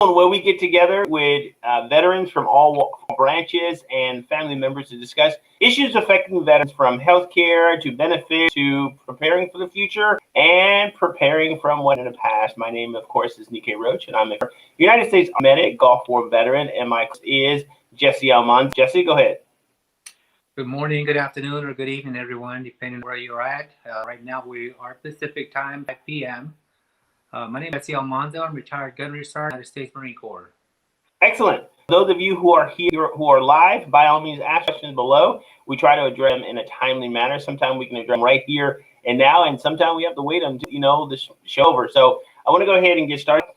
where we get together with veterans from all branches and family members to discuss issues affecting veterans from healthcare to benefits to preparing for the future and preparing from what in the past. My name, of course, is Nikkei Roach, and I'm a United States medic, Gulf War veteran, and my host is Jesse Almanza. Jesse, go ahead. Good morning, good afternoon, or good evening, everyone, depending on where you're at. Right now, we are Pacific time, 5 p.m. My name is Jesse Almanza. I'm retired gunnery sergeant, United States Marine Corps. Excellent. Those of you who are here, who are live, by all means, ask questions below. We try to address them in a timely manner. Sometimes we can address them right here and now, and sometimes we have to wait until, the show over. So I want to go ahead and get started.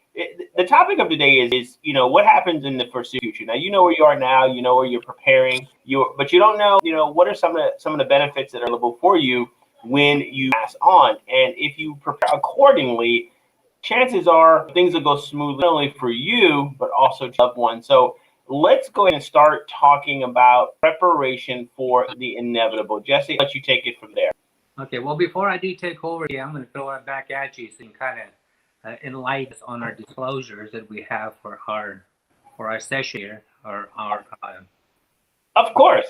The topic of today is what happens in the foreseeable future. Now, you know where you are now, you know where you're preparing, but you don't know, what are some of the benefits that are available for you when you pass on. And if you prepare accordingly, chances are things will go smoothly, not only for you, but also to loved ones. So let's go ahead and start talking about preparation for the inevitable. Jesse, I'll let you take it from there. Okay, well, before I do take over here, I'm going to throw it back at you so you can kind of enlighten us on our disclosures that we have for our session here, or our Of course.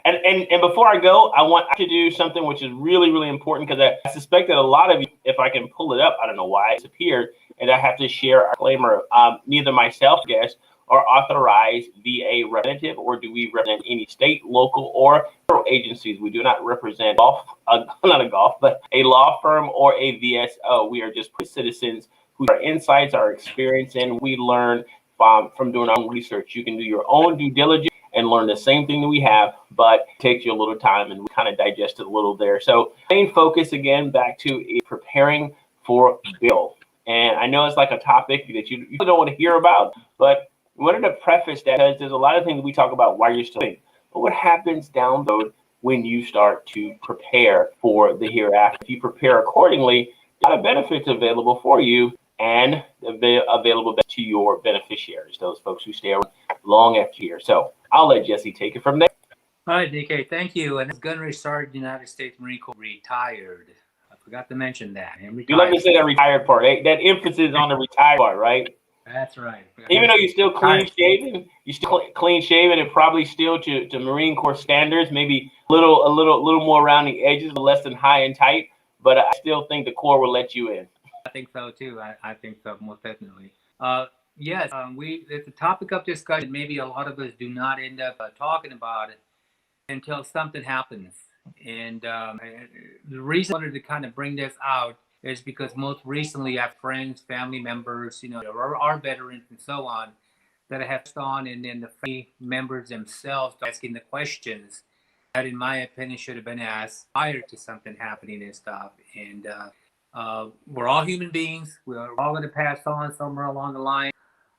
And before I go, I want to do something which is really, really important, because I suspect that a lot of you, if I can pull it up, I don't know why it's appeared, and I have to share our disclaimer. Neither myself, guest, are authorized VA representative, or do we represent any state, local, or federal agencies. We do not represent a law firm or a VSO. We are just citizens whose insights, our experience, and we learn from doing our own research. You can do your own due diligence and learn the same thing that we have, but it takes you a little time, and we kind of digest it a little there. So main focus, again, back to preparing for bill. And I know it's like a topic that you don't want to hear about, but I wanted to preface that, because there's a lot of things we talk about while you're still living. But what happens down the road when you start to prepare for the hereafter? If you prepare accordingly, there are benefits available for you and available to your beneficiaries, those folks who stay around long after here. So I'll let Jesse take it from there. All right, DK, thank you. And gunnery sergeant, United States Marine Corps, retired. I forgot to mention that. You like to say that retired part, eh? That emphasis on the retired part, right? That's right. Even though you're still clean shaven, and probably still to Marine Corps standards, maybe a little more around the edges, less than high and tight. But I still think the Corps will let you in. I think so too. I think so, most definitely. Yes, it's a topic of discussion. Maybe a lot of us do not end up talking about it until something happens. And the reason I wanted to kind of bring this out is because most recently I have friends, family members, our veterans and so on, that I have on, and then the family members themselves asking the questions that, in my opinion, should have been asked prior to something happening and stuff. And we're all human beings. We're all going to pass on somewhere along the line.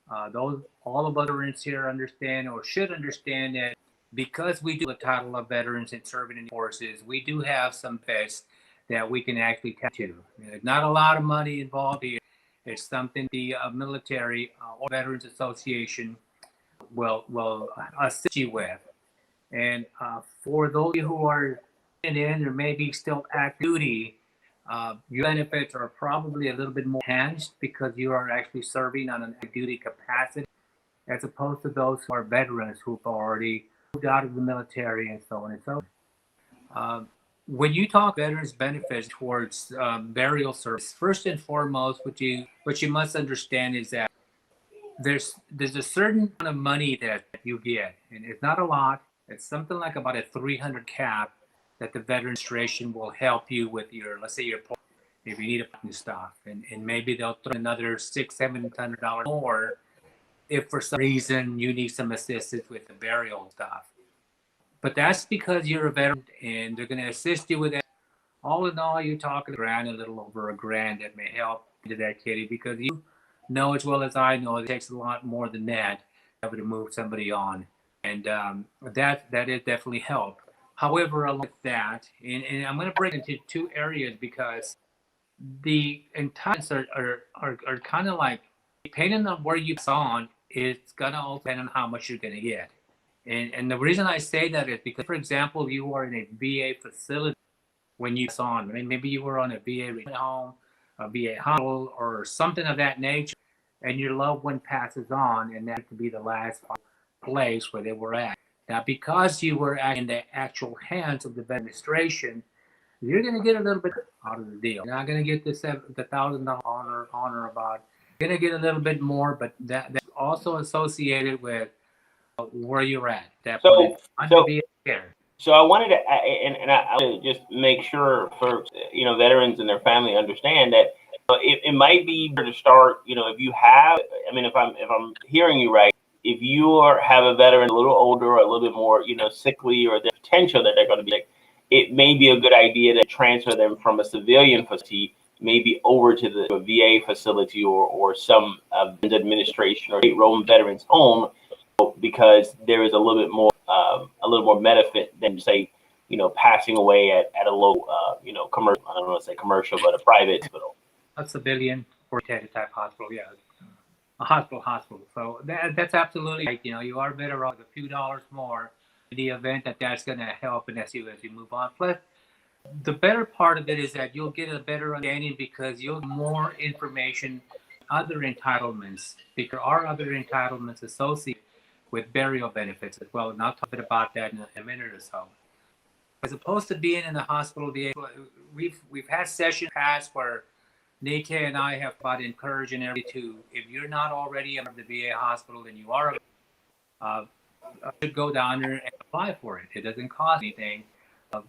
All of veterans here understand, or should understand, that because we do the title of veterans and serving in the forces, we do have some vets that we can actually tap to. There's not a lot of money involved here. It's something the military or Veterans Association will assist you with. And for those of you who are in or maybe still active duty, your benefits are probably a little bit more enhanced because you are actually serving on an active duty capacity, as opposed to those who are veterans who've already moved out of the military and so on and so on. When you talk veterans benefits towards burial service, first and foremost, what you must understand is that there's a certain amount of money that you get, and it's not a lot. It's something like about a 300 cap that the Veteran Administration will help you with your, let's say, your if you need a new stuff, and maybe they'll throw another $600-$700 more if for some reason you need some assistance with the burial stuff. But that's because you're a veteran, and they're going to assist you with that. All in all, you're talking a little over $1,000 that may help into that, kitty, because you know as well as I know it takes a lot more than that to move somebody on, and that is definitely help. However, along with that, and I'm going to break into two areas, because the entitlements are kind of like, depending on where you pass on, it's going to all depend on how much you're going to get. And the reason I say that is because, for example, you are in a VA facility when you pass on. Maybe you were on a VA home, a VA hospital, or something of that nature. and your loved one passes on, and that to be the last place where they were at. Now, because you were in the actual hands of the administration, you're going to get a little bit out of the deal. You're not going to get the $1,000 honor about. You're going to get a little bit more, but that's also associated with where you're at. That point, So, under so the care. So I wanted to, I wanted to just make sure for veterans and their family understand that it might be better to start. If you have, I mean, if I'm hearing you right, if you have a veteran a little older or a little bit more sickly, or the potential that they're going to be sick, it may be a good idea to transfer them from a civilian facility maybe over to the VA facility, or some administration or state-run veterans home, because there is a little more benefit than, say, passing away at a low, commercial. I don't want to say commercial, but a private hospital. A civilian oriented type hospital, yeah, a hospital. So that's absolutely right. You are better off with a few dollars more in the event that that's going to help and as you move on. Plus, the better part of it is that you'll get a better understanding because you'll get more information, other entitlements, because there are other entitlements associated with burial benefits as well. And I'll talk a bit about that in a minute or so. As opposed to being in the hospital VA, we've had sessions past where Nate and I have about encouraging everybody to, if you're not already in the VA hospital, then you are, should go down there and apply for it. It doesn't cost anything.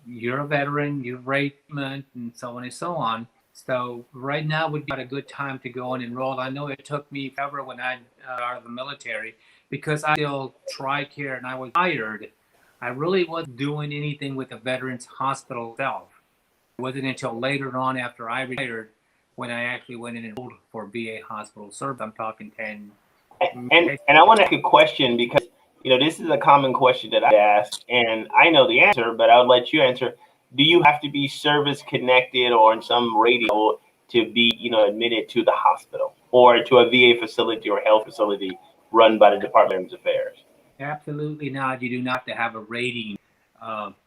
You're a veteran, you've raised treatment, and so on and so on. So right now would be a good time to go and enroll. I know it took me forever when I got out of the military because I still TRICARE and I was hired. I really wasn't doing anything with the Veterans Hospital itself. It wasn't until later on after I retired when I actually went in and enrolled for VA hospital service. I'm talking 10. And I want to ask a question, because this is a common question that I ask, and I know the answer, but I would let you answer. Do you have to be service connected or in some radio to be admitted to the hospital or to a VA facility or health facility run by the Department of Veterans Affairs? Absolutely not. You do not have to have a rating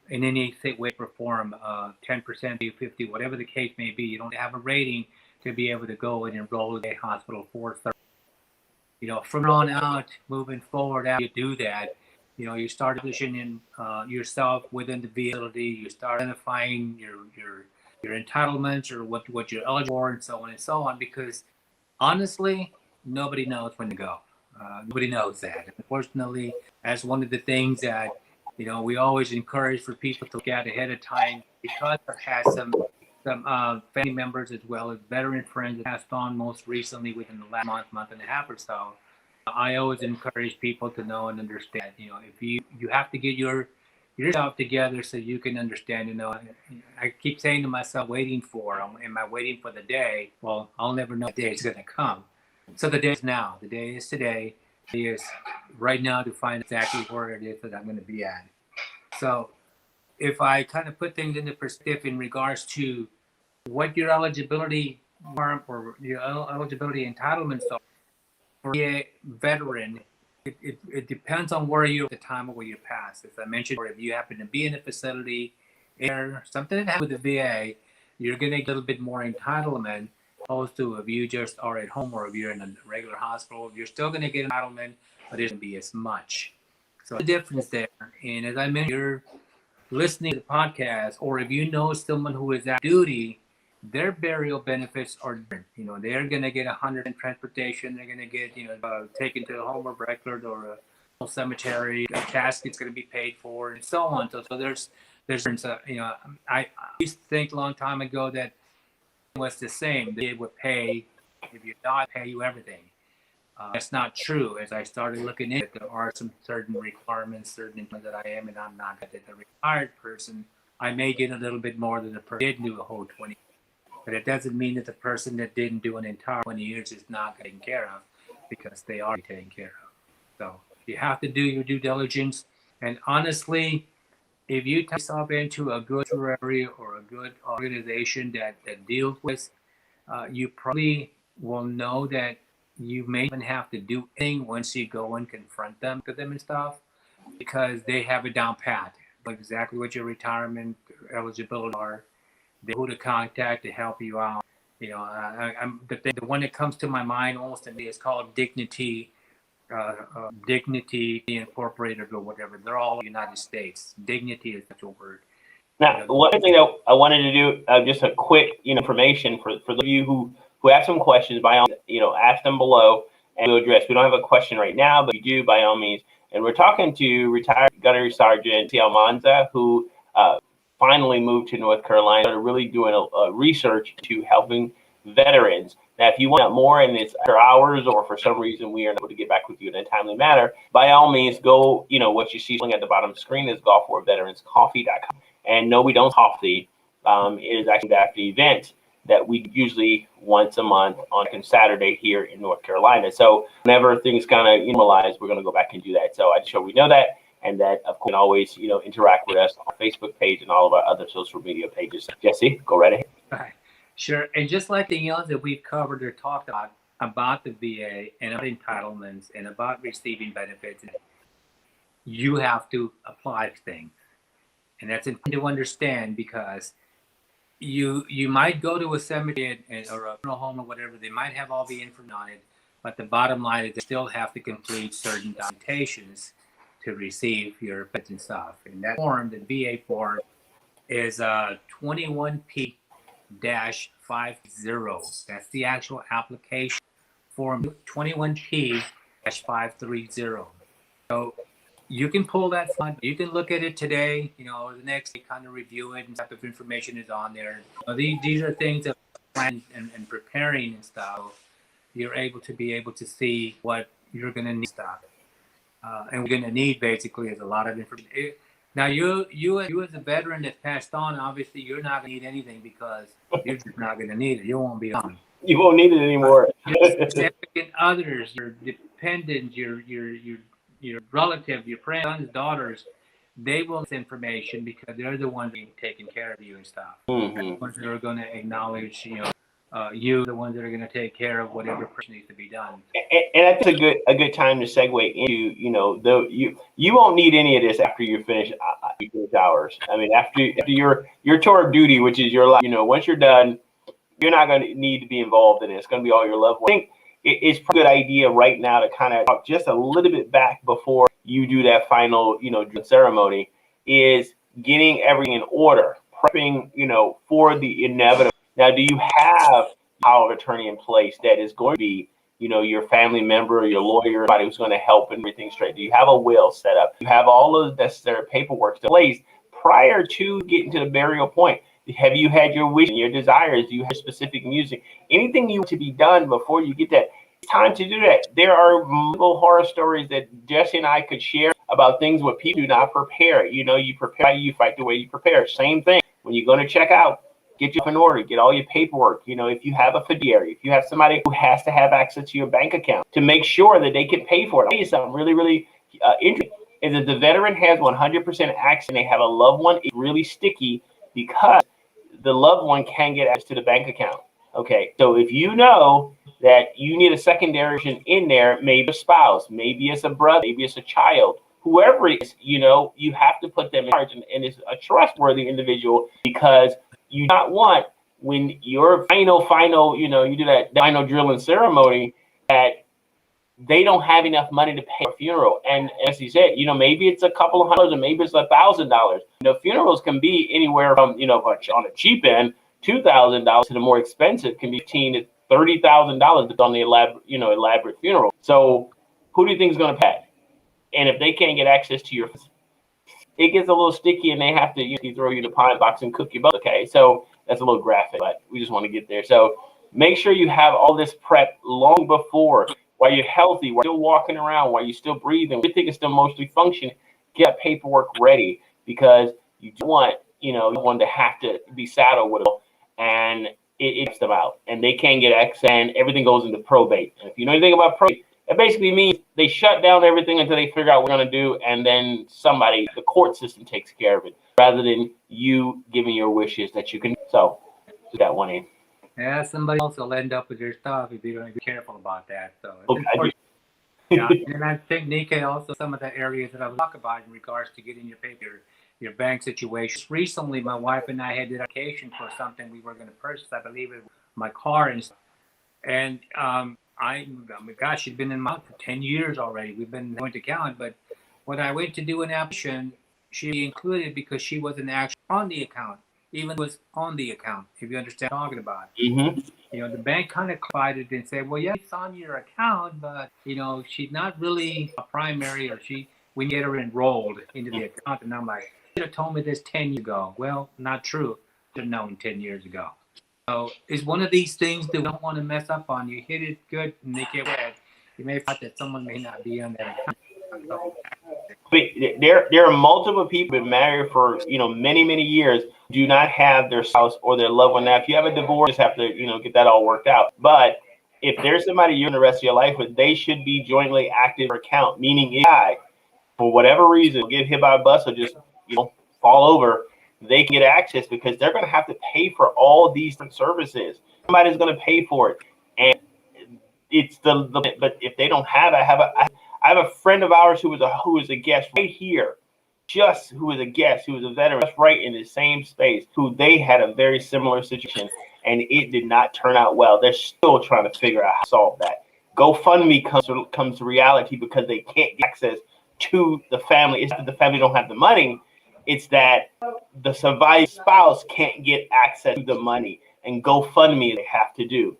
in any way or form, 10%, 50, whatever the case may be. You don't have a rating to be able to go and enroll in a hospital for 30. From on out, moving forward, after you do that, you start positioning yourself within the facility. You start identifying your entitlements or what you're eligible for, and so on and so on. Because honestly, nobody knows when to go. Nobody knows that. Unfortunately, that's one of the things that we always encourage for people to look at ahead of time, because there has some family members as well as veteran friends that passed on most recently within the last month and a half or so. I always encourage people to know and understand. If you have to get yourself together so you can understand. I keep saying to myself, am I waiting for the day? Well, I'll never know the day is going to come. So the day is now. The day is today. The day is right now to find exactly where it is that I'm going to be at. So if I kind of put things into perspective in regards to what your eligibility or your eligibility entitlements are for a veteran, it depends on where you are at the time of where you pass. As I mentioned, or if you happen to be in a facility or something that happens with the VA, you're going to get a little bit more entitlement opposed to if you just are at home or if you're in a regular hospital. You're still going to get entitlement, but it won't be as much. So the difference there. And as I mentioned, you're listening to the podcast, or if you know someone who is at duty, their burial benefits are different. They're going to get 100% transportation. They're going to get, taken to a home of record or a cemetery. A casket's going to be paid for, and so on. So there's I used to think a long time ago that it was the same. They would pay, if you die, pay you everything. That's not true. As I started looking into it, there are some certain requirements, certain things that I am and I'm not. That the retired person, I may get a little bit more than the person that didn't do a whole 20. But it doesn't mean that the person that didn't do an entire 20 years is not taken care of, because they are taken care of. So you have to do your due diligence. And honestly, if you take yourself into a good mortuary or a good organization that deals with, you probably will know that you may even have to do anything once you go and confront them and stuff, because they have it down pat, exactly what your retirement eligibility are. They know who to contact to help you out. You know, the one that comes to my mind almost immediately is called Dignity, Dignity Incorporated or whatever. They're all United States. Dignity is such a word. Now, one thing that I wanted to do, just a quick, information for those of you who have some questions, by all means, ask them below and we'll address. We don't have a question right now, but we do by all means. And we're talking to retired Gunnery Sergeant Almanza, who finally moved to North Carolina, started really doing a research to helping veterans. Now, if you want more and it's after hours or for some reason we are not able to get back with you in a timely manner, by all means, go, what you see at the bottom of the screen is golfwarveteranscoffee.com. And no, we don't coffee. It is actually after the event that we usually once a month on Saturday here in North Carolina. So whenever things kind of normalize, we're going to go back and do that. So I'm sure we know that, and that of course you can always interact with us on our Facebook page and all of our other social media pages. Jesse, go right ahead. All right. Sure. And just like anything else that we've covered or talked about the VA and about entitlements and about receiving benefits, you have to apply things. And that's important to understand, because you might go to a cemetery or a funeral home or whatever. They might have all the information on it, but the bottom line is they still have to complete certain documentations to receive your pets and stuff. And that form, the VA form, is 21P-50. That's the actual application form, 21P-530. So you can pull that fund. You can look at it today, the next day, kind of review it, and type of information is on there. These are things that plan and preparing and stuff. You're able to see what you're going to need stuff. And we're going to need basically is a lot of information. Now, you as a veteran that passed on, obviously you're not going to need anything because you're just not going to need it. You won't be on. You won't need it anymore. Your significant others, your dependents, your relative, your friends, daughters, they will get this information because they're the ones being taking care of you and stuff. Mm-hmm. They're the ones that are going to acknowledge, you, the ones that are going to take care of whatever person needs to be done. And I think it's a good time to segue into, you won't need any of this after you finish hours. I mean, after your tour of duty, which is your life, once you're done, you're not going to need to be involved in it. It's going to be all your loved ones. I think it's a good idea right now to kind of talk just a little bit back before you do that final, ceremony, is getting everything in order, prepping, for the inevitable. Now, do you have power of attorney in place that is going to be, your family member or your lawyer, somebody who's going to help and everything straight? Do you have a will set up? Do you have all of the necessary paperwork in place prior to getting to the burial point? Have you had your wish and your desires? Do you have specific music? Anything you want to be done before you get that? It's time to do that. There are multiple horror stories that Jesse and I could share about things where people do not prepare. You prepare, you fight the way you prepare. Same thing. When you're going to check out, get you in order, get all your paperwork. If you have a fiduciary, if you have somebody who has to have access to your bank account to make sure that they can pay for it. I'll tell you something really, really interesting is that the veteran has 100% access and they have a loved one. It's really sticky because the loved one can get access to the bank account. Okay, so if you know that you need a secondary in there, maybe a spouse, maybe it's a brother, maybe it's a child, whoever it is, you have to put them in charge, and it's a trustworthy individual, because you do not want, when your final, you do that final drilling ceremony, that they don't have enough money to pay a funeral. And as he said, maybe it's a couple of $100 or maybe it's $1,000. Funerals can be anywhere from, on a cheap end, $2,000 to the more expensive can be $15,000 to $30,000 on the elaborate funeral. So who do you think is going to pay? And if they can't get access to your, it gets a little sticky, and they have to throw you the pine box and cook you both. Okay, so that's a little graphic, but we just want to get there. So make sure you have all this prep long before, while you're healthy, while you're still walking around, while you're still breathing, you think it's still mostly functioning. Get paperwork ready, because you don't want one to have to be saddled with it, and it gets them out, and they can't get access, and everything goes into probate. And if you know anything about probate, it basically means they shut down everything until they figure out what they're going to do, and then the court system takes care of it, rather than you giving your wishes that you can. So, that one in. Yeah, somebody else will end up with your stuff if you don't be careful about that. So, Okay. Yeah, and I think Nika also some of the areas that I was talking about in regards to getting your bank situation. Recently, my wife and I had an application for something we were going to purchase. I believe it was my car and stuff. And I mean, gosh, she'd been in my house for 10 years already. We've been joint account, but when I went to do an application, she included because she wasn't actually on the account, even was on the account, if you understand what I'm talking about. Mm-hmm. You know, the bank kind of clarified it and said, well, yeah, it's on your account, but, you know, she's not really a primary, or we get her enrolled into the account. And I'm like, you should have told me this 10 years ago. Well, not true. Should have known 10 years ago. So it's one of these things that we don't want to mess up on. You hit it good and they get wet. You may find that someone may not be on that account. But there are multiple people who've been married for many years, do not have their spouse or their loved one. Now, if you have a divorce, you just have to get that all worked out. But if there's somebody you're in the rest of your life with, they should be jointly active account. Meaning, if I, for whatever reason, get hit by a bus or just fall over, they can get access because they're going to have to pay for all these different services. Somebody's going to pay for it, and it's but if they don't have it, I have a friend of ours who was a guest right here, who was a veteran, just right in the same space, who they had a very similar situation, and it did not turn out well. They're still trying to figure out how to solve that. GoFundMe comes to reality because they can't get access to the family. It's that the family don't have the money. It's that the surviving spouse can't get access to the money, and GoFundMe they have to do.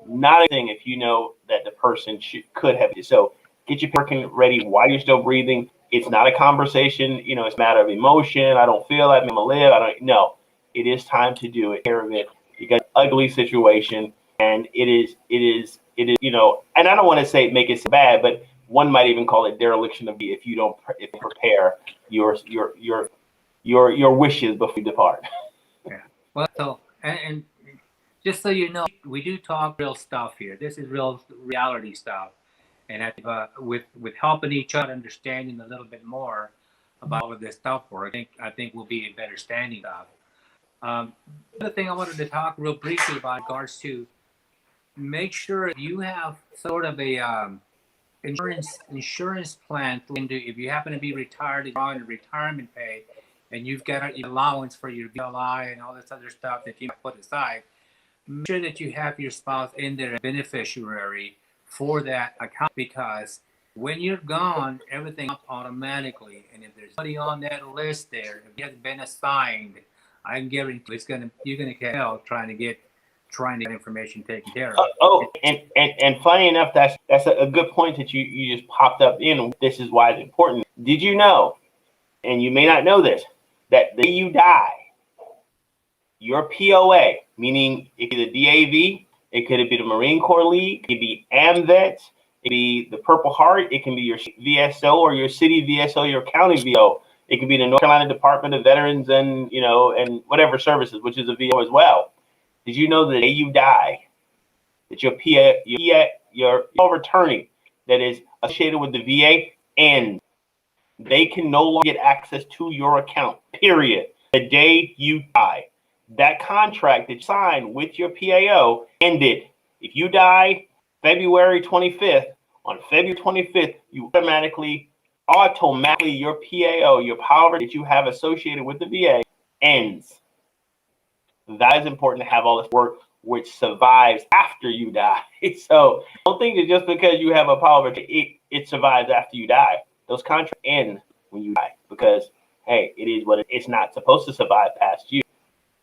Not a thing if you know that the person could have. So get your working ready while you're still breathing. It's not a conversation. It's a matter of emotion. I don't feel like I'm gonna live. I don't know. It is time to do it. Care of it. You got an ugly situation, and it is. And I don't want to say make it so bad, but one might even call it dereliction of duty if you prepare your wishes before you depart. Yeah. Well, so and just so you know, we do talk real stuff here. This is real reality stuff, and with helping each other, understanding a little bit more about all of this stuff, I think we'll be in better standing stuff. The thing I wanted to talk real briefly about in regards to make sure you have sort of a insurance plan if you happen to be retired and you're on retirement pay, and you've got an allowance for your VLI and all this other stuff that you put aside. Make sure that you have your spouse in there as a beneficiary for that account, because when you're gone, everything up automatically. And if there's somebody on that list there, if it has been assigned, I can guarantee you're gonna get hell trying to get information taken care of. And funny enough, that's a good point that you just popped up in. This is why it's important. Did you know, and you may not know this, that the day you die, your POA, meaning it could be the DAV, it could be the Marine Corps League, it could be AMVET, it could be the Purple Heart, it can be your VSO or your city VSO, your county VO. It could be the North Carolina Department of Veterans and and whatever services, which is a VO as well. Did you know that the day you die, that your returning that is associated with the VA ends? They can no longer get access to your account, period. The day you die. That contract that you signed with your PAO ended. If you die February 25th, on February 25th, you automatically your PAO, your power that you have associated with the VA ends. That is important to have all this work which survives after you die. So don't think that just because you have a power, it survives after you die. Those contracts end when you die because, hey, it is what it's not supposed to survive past you.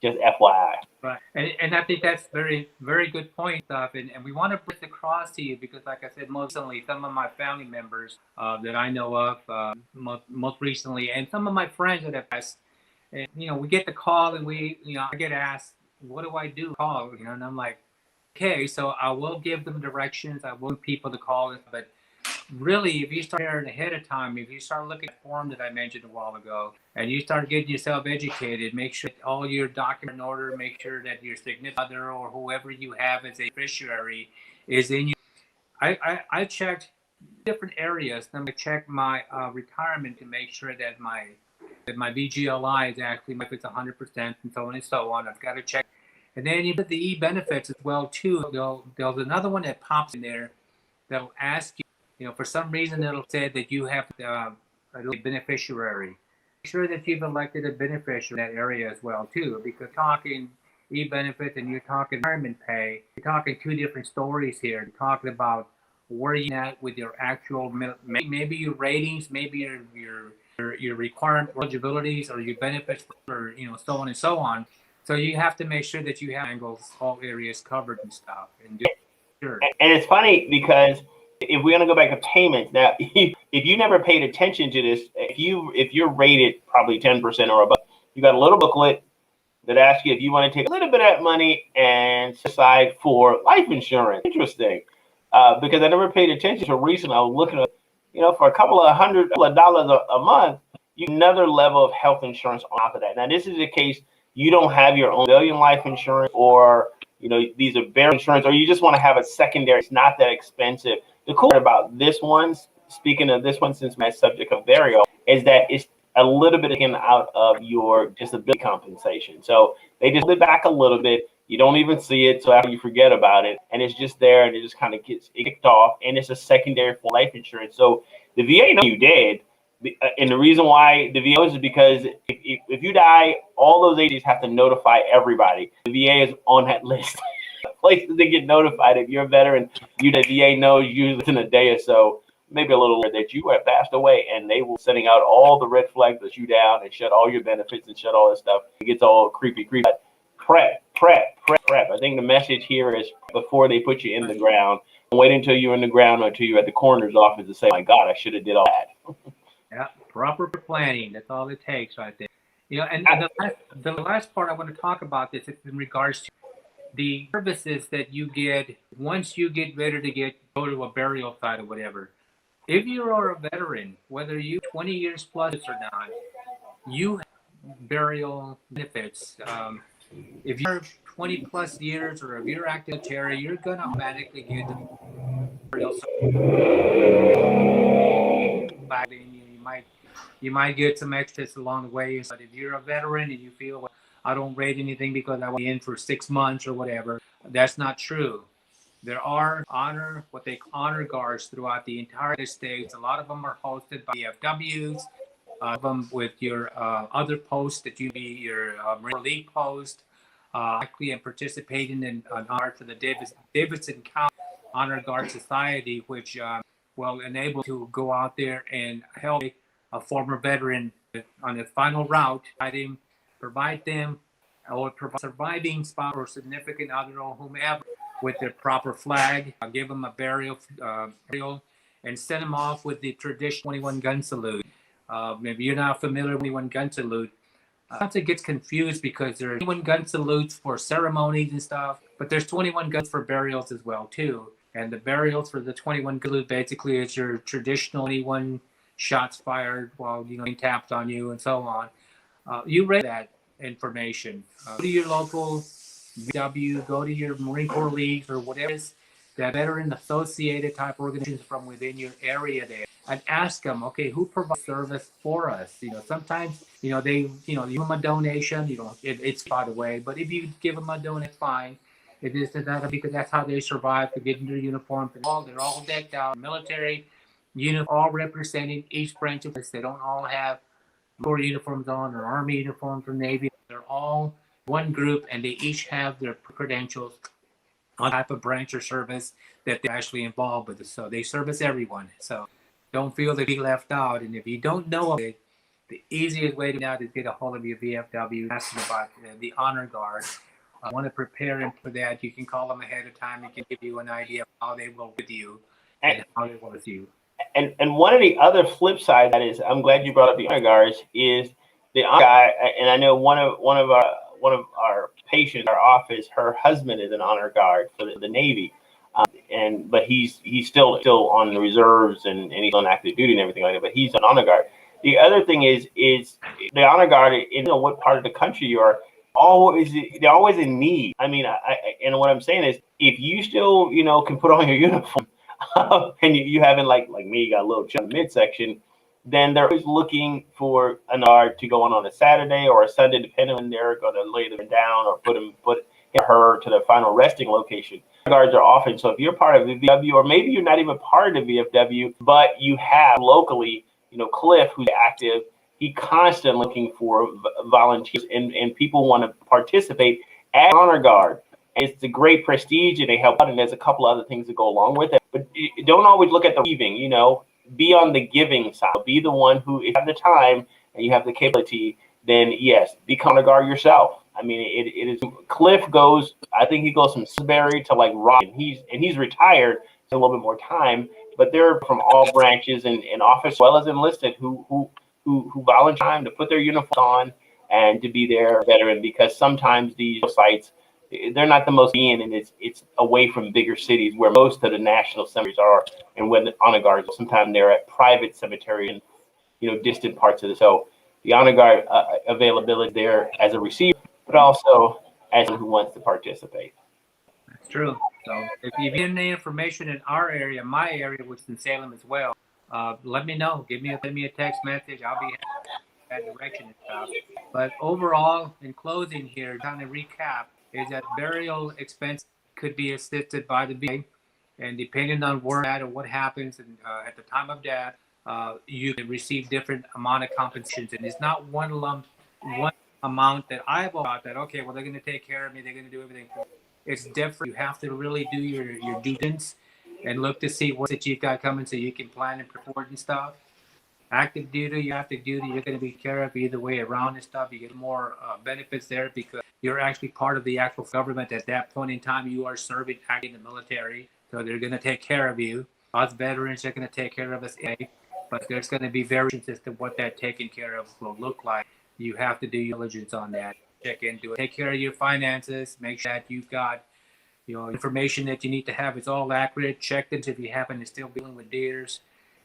Just FYI. Right. And I think that's very, very good point, stuff. And we want to bring this across to you because, like I said, most recently, some of my family members that I know of, most recently, and some of my friends that have passed, and, we get the call and I get asked, what do I do? Call, and I'm like, okay, so I will give them directions. I will people to call, but really, if you start ahead of time, if you start looking at the form that I mentioned a while ago, and you start getting yourself educated, make sure that all your documents in order, make sure that your significant other or whoever you have as a beneficiary is in you. I checked different areas. Then I checked my retirement to make sure that my VGLI is actually, if it's 100% and so on and so on. I've got to check. And then you put the e-benefits as well too. There's another one that pops in there that'll ask you, for some reason it'll say that you have a beneficiary. Make sure that you've elected a beneficiary in that area as well too, because talking, e-benefits and you're talking retirement pay, you're talking two different stories here. You're talking about where you at with your actual, maybe your ratings, maybe your required eligibilities or your benefits, or so on and so on. So you have to make sure that you have angles, all areas covered and stuff, and just sure. And it's funny because if we're gonna go back to payments now, if you never paid attention to this, if you're rated probably 10% or above, you got a little booklet that asks you if you want to take a little bit of that money and set aside for life insurance. Interesting, because I never paid attention to recently. I was looking at, for a couple of dollars a month, you get another level of health insurance on top of that. Now, this is the case you don't have your own civilian life insurance, or these are burial insurance, or you just want to have a secondary. It's not that expensive. The cool part about this one, speaking of this one, since my subject of burial, is that it's a little bit taken out of your disability compensation. So they just pull it back a little bit. You don't even see it, so after you forget about it, and it's just there, and it just kind of gets kicked off, and it's a secondary for life insurance. So the VA knows you did, and the reason why the VA is because if you die, all those agencies have to notify everybody. The VA is on that list. Places to get notified if you're a veteran. The VA knows usually within a day or so, maybe a little later, that you have passed away, and they will sending out all the red flags that you down and shut all your benefits and shut all this stuff. It gets all creepy. But prep. I think the message here is before they put you in the ground, don't wait until you're in the ground or until you're at the coroner's office to say, my God, I should have did all that. Yeah, proper planning. That's all it takes right there. And the last part I want to talk about this is in regards to the services that you get once you get ready to go to a burial site or whatever. If you are a veteran, whether you 20 years plus or not, you have burial benefits. If you're 20 plus years or if you're active military, you're going to automatically get the burial back. You might get some extras along the way. But if you're a veteran and you feel, well, I don't rate anything because I was in for 6 months or whatever, that's not true. There are what they call honor guards throughout the entire United States. A lot of them are hosted by VFWs. Of them with your other posts that you be your Marine League post, actually and participating in an honor to the Davidson County Honor Guard Society, which will enable to go out there and help a former veteran on the final route, provide them or provide surviving spouse or significant other or whomever with their proper flag, give them a burial, and send them off with the traditional 21 gun salute. Maybe you're not familiar with 21 gun salute. Sometimes it gets confused because there are 21 gun salutes for ceremonies and stuff, but there's 21 guns for burials as well too. And the burials for the 21 gun salute basically is your traditional 21 shots fired while being tapped on you and so on. You read that information. Go to your local VW, go to your Marine Corps leagues or whatever it is, that veteran associated type organizations from within your area there, and ask them, okay, who provides service for us? Sometimes they you give them a donation. It's by the way, but if you give them a donation, fine. It is that because that's how they survive to get into their uniform. They're all decked out, military uniform, all representing each branch of this. They don't all have Corps uniforms on or Army uniforms or Navy. They're all one group, and they each have their credentials on type of branch or service that they're actually involved with. So they service everyone. So don't feel to be left out. And if you don't know it, the easiest way to know is get a hold of your VFW, ask them about the honor guard. I want to prepare them for that. You can call them ahead of time. They can give you an idea of how they will with you and how they will with you. And one of the other flip side that is, I'm glad you brought up the honor guards, is the honor guy. And I know one of our patients, our office, her husband is an honor guard for the Navy, but he's still on the reserves and he's on active duty and everything like that. But he's an honor guard. The other thing is the honor guard. What part of the country you are. They're always in need. I mean, and what I'm saying is, if you still can put on your uniform. And you haven't like me, you got a little chunk midsection, then they're always looking for an art to go on a Saturday or a Sunday, depending on when they're going to lay them down or put her to the final resting location. Guards are often, so if you're part of the VFW, or maybe you're not even part of the VFW, but you have locally, Cliff, who's active, he constantly looking for volunteers and people want to participate. add honor guard. And it's a great prestige, and they help out, and there's a couple other things that go along with it. But don't always look at the receiving, you know. Be on the giving side. Be the one who, if you have the time and you have the capability, then yes, be honor guard yourself. I mean, it is. Cliff goes, I think he goes from Sudbury to like Rock, and he's retired, so a little bit more time. But they're from all branches and office, as well as enlisted, who volunteer time to put their uniforms on and to be their veteran, because sometimes these sites, they're not the most convenient, and it's away from bigger cities where most of the national cemeteries are, and when the honor guards, sometimes they're at private cemeteries and, you know, distant parts of the. So the honor guard availability there as a receiver, but also as someone who wants to participate. That's true. So if you have any information in our area, my area, which is in Salem as well, let me know. Send me a text message. I'll be happy in that direction and stuff. But overall, in closing here, kind of recap, is that burial expense could be assisted by the VA, and depending on where at or what happens, and at the time of death, you can receive different amount of compensations, and it's not one amount that I've thought that, okay, well, they're going to take care of me, they're going to do everything for me. It's different. You have to really do your due diligence and look to see what that you've got coming, so you can plan and prepare and stuff. Active duty, you're going to be care of either way around and stuff. You get more benefits there because you're actually part of the actual government at that point in time. You are serving in the military, so they're going to take care of you. Us veterans are going to take care of us, but there's going to be variations as to what that taking care of will look like. You have to do your diligence on that. Check into it. Take care of your finances. Make sure that you've got, you know, information that you need to have is all accurate. Check into if you happen to still be dealing with deers.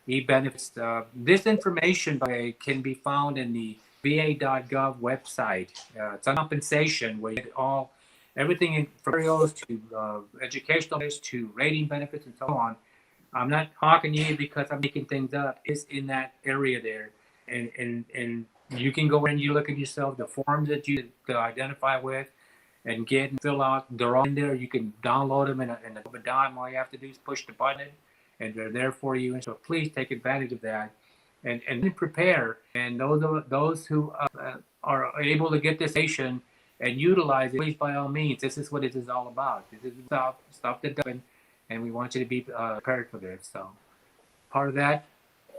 E-benefits. This information, by the way, can be found in the va.gov website. It's on compensation, where you get everything in from burials to educational to rating benefits and so on. I'm not talking to you because I'm making things up. It's in that area there, and you can go in and you look at yourself, the forms that you identify with, and get and fill out. They're all in there. You can download them in a dime. All you have to do is push the button, and they're there for you. And so please take advantage of that, and prepare. And those who are able to get this information and utilize it, please, by all means, this is what it is all about. This is stuff that's done, and we want you to be prepared for this. So part of that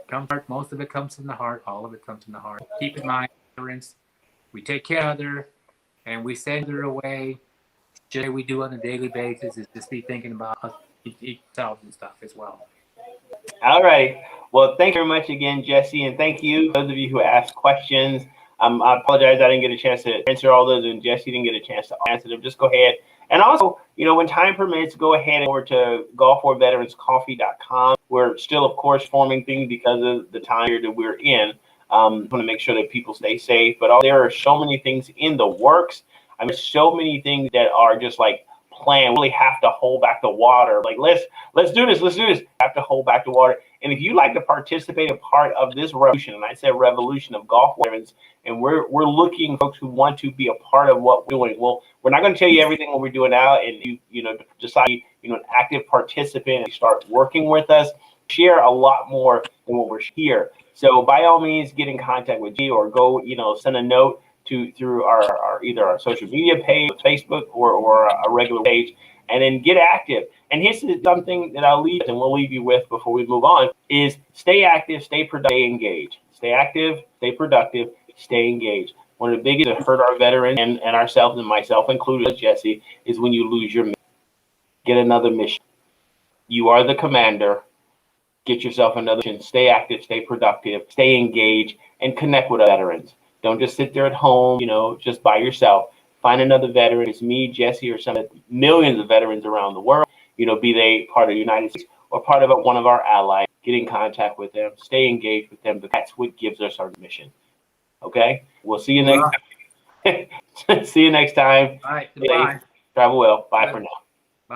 comes from, most of it comes from the heart. All of it comes from the heart. Keep in mind, parents, we take care of other, and we send her away. Just like we do on a daily basis is just be thinking about us, ourselves and stuff as well. All right. Well, thank you very much again, Jesse, and thank you those of you who asked questions. I apologize I didn't get a chance to answer all those, and Jesse didn't get a chance to answer them. Just go ahead. And also, you know, when time permits, go ahead and over to GulfWarVeteransCoffee.com. We're still, of course, forming things because of the time here that we're in. I want to make sure that people stay safe, but there are so many things in the works. I mean, so many things that are just like planned. We really have to hold back the water. Like, let's do this. Have to hold back the water. And if you'd like to participate in part of this revolution, and I said revolution of Gulf veterans, and we're looking for folks who want to be a part of what we're doing. Well, we're not going to tell you everything what we're doing now, and you know, decide, you know, an active participant and start working with us. Share a lot more than what we're here. So by all means, get in contact with G, or go, you know, send a note through our either our social media page, Facebook, or a regular page, and then get active. And here's something that I'll leave, and we'll leave you with before we move on, is stay active, stay productive, stay engaged. Stay active, stay productive, stay engaged. One of the biggest that hurt our veterans and ourselves, and myself included, Jesse, is when you lose your mission. Get another mission. You are the commander. Get yourself another mission. Stay active, stay productive, stay engaged, and connect with veterans. Don't just sit there at home, you know, just by yourself. Find another veteran. It's me, Jesse, or some millions of veterans around the world. You know, be they part of the United States or part of one of our allies. Get in contact with them. Stay engaged with them. That's what gives us our mission. Okay? We'll see you next time. See you next time. All right. Goodbye. Travel well. Bye for now.